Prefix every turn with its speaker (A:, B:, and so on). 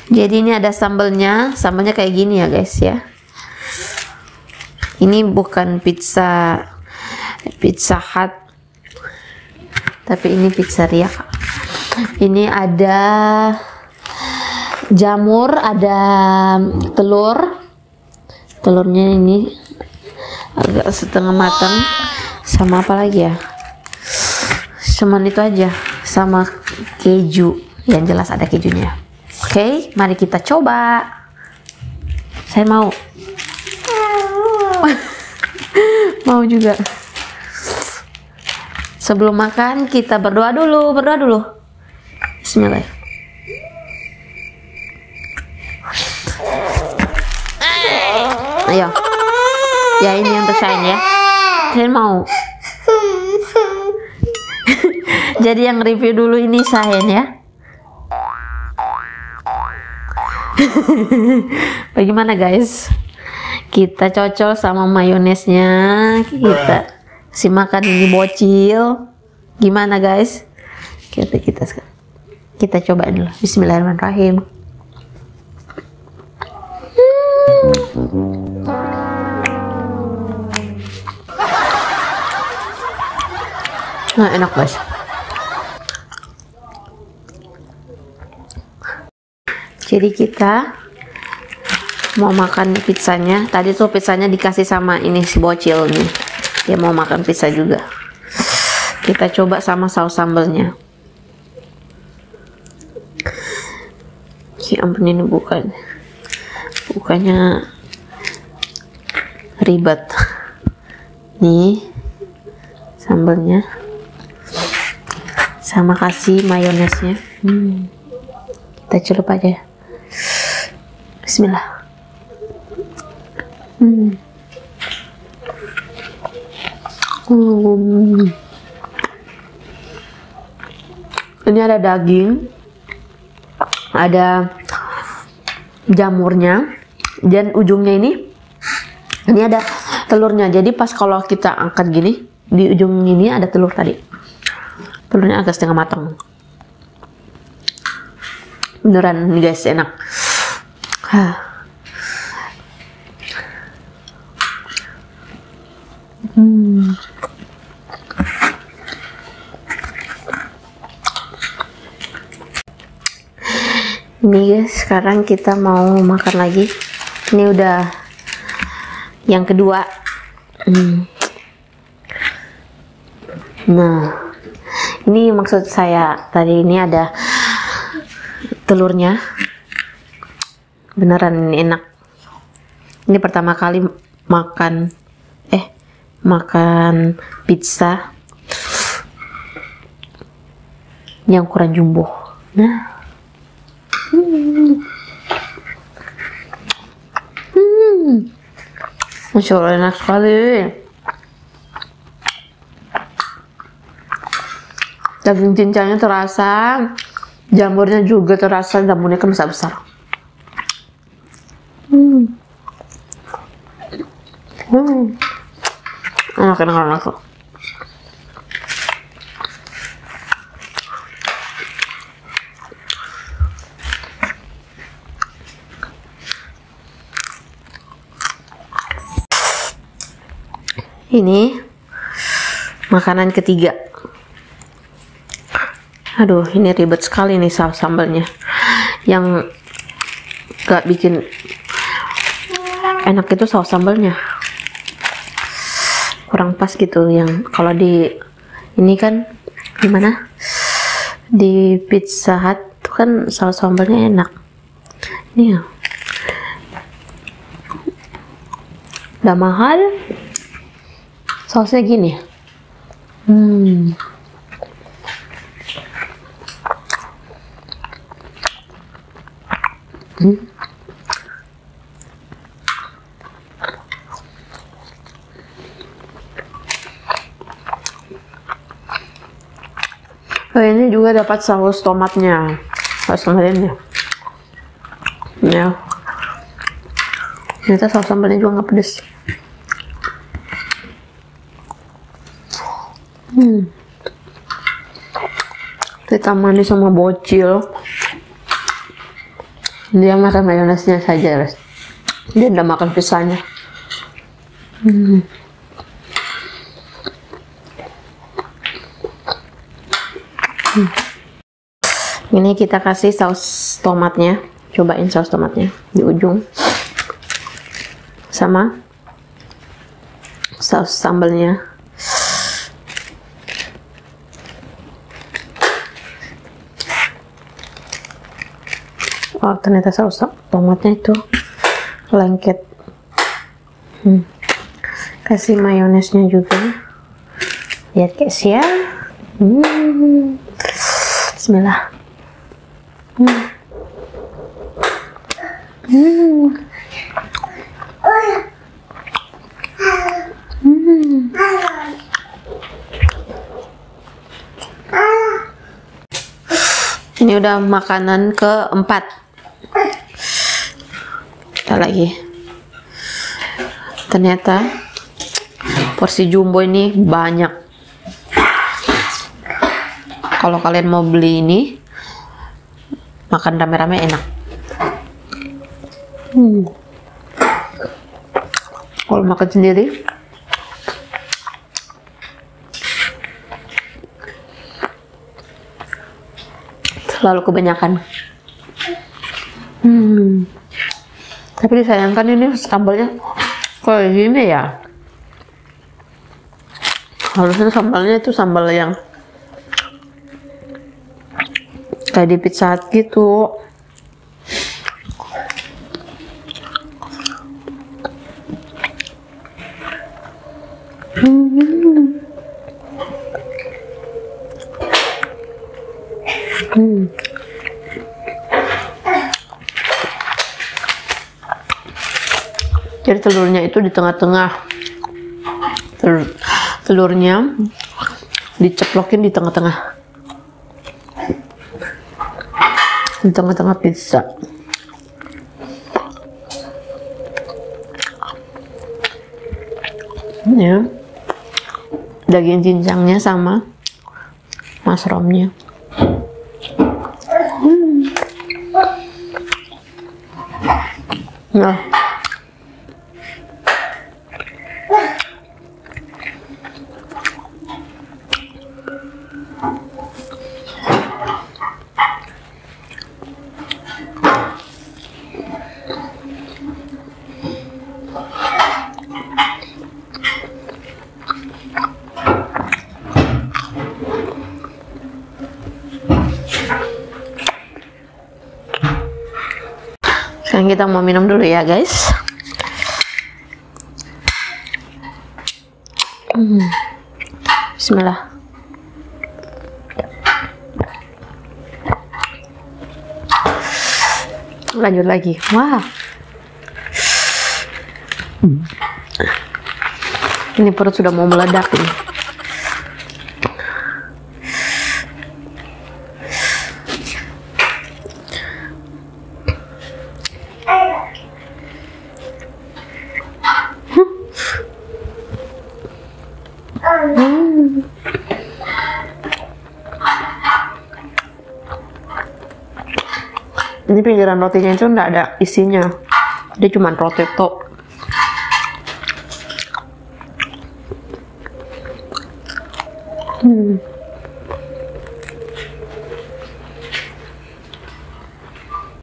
A: Jadi ini ada sambelnya kayak gini ya guys ya. Ini bukan Pizza Hut, tapi ini pizzeria. Ini ada jamur, ada telurnya ini agak setengah matang, sama apa lagi ya, cuman itu aja, sama keju, yang jelas ada kejunya. Oke, mari kita coba. Saya mau mau juga. Sebelum makan kita berdoa dulu. Bismillah. Ayo. Ya, ini yang tersain ya. Saya mau. Jadi yang review dulu ini Sahen ya. Bagaimana guys? Kita cocol sama mayonesnya. Kita si makan ini bocil. Gimana guys? Kita coba dulu. Bismillahirrahmanirrahim. Nah, enak guys. Jadi kita mau makan pizzanya. Tadi tuh pizzanya dikasih sama ini si bocil nih. Dia mau makan pizza juga. Kita coba sama saus sambelnya. Ya ampun, ini bukannya ribet. Nih sambelnya, sama kasih mayonesnya. Kita celup aja. Bismillah. Ini ada daging, ada jamurnya, dan ujungnya ini ada telurnya. Jadi pas kalau kita angkat gini, di ujung ini ada telur tadi. Telurnya agak setengah matang. Beneran nih guys, enak. Ini guys, sekarang kita mau makan lagi. Ini udah yang kedua. Nah, ini maksud saya tadi, ini ada telurnya. Beneran ini enak. Ini pertama kali makan pizza yang ukuran jumbo. Nah, Masya Allah, enak sekali. Daging cincangnya terasa, jamurnya juga terasa, jamurnya kan besar-besar. Enak. Ini makanan ketiga. Aduh, ini ribet sekali nih saus sambalnya. Yang gak bikin enak itu saus sambalnya. Kurang pas gitu. Yang kalau di ini kan gimana? Di Pizza Hut tuh kan saus sambalnya enak. Ini ya. Udah mahal. Sausnya gini. Ini juga dapat saus tomatnya, saus tomatnya. Ya, ternyata saus sambalnya juga nggak pedes. Ditambah sama bocil. Dia makan mayonesnya saja, guys. Dia udah makan pizzanya. Ini kita kasih saus tomatnya. Cobain saus tomatnya di ujung. Sama saus sambalnya. Oh, ternyata saus tomatnya itu lengket. Kasih mayonesnya juga. Lihat guys ya. Bismillah. Ini udah makanan keempat. Kita lagi. Ternyata porsi jumbo ini banyak. Kalau kalian mau beli ini, makan rame-rame enak. Kalau makan sendiri, selalu kebanyakan. Tapi disayangkan ini sambalnya kayak gini ya. Harusnya sambalnya itu sambal yang kayak di Pizza Hut gitu. Jadi telurnya itu di tengah-tengah. Telurnya diceplokin di tengah-tengah. Di tengah-tengah pizza. Ya. Daging cincangnya sama mushroomnya. Nah. Sekarang kita mau minum dulu ya guys. Bismillah. Lanjut lagi. Wah. Ini perut sudah mau meledak ini. Ini pinggiran rotinya itu nggak ada isinya, dia cuma roti tok.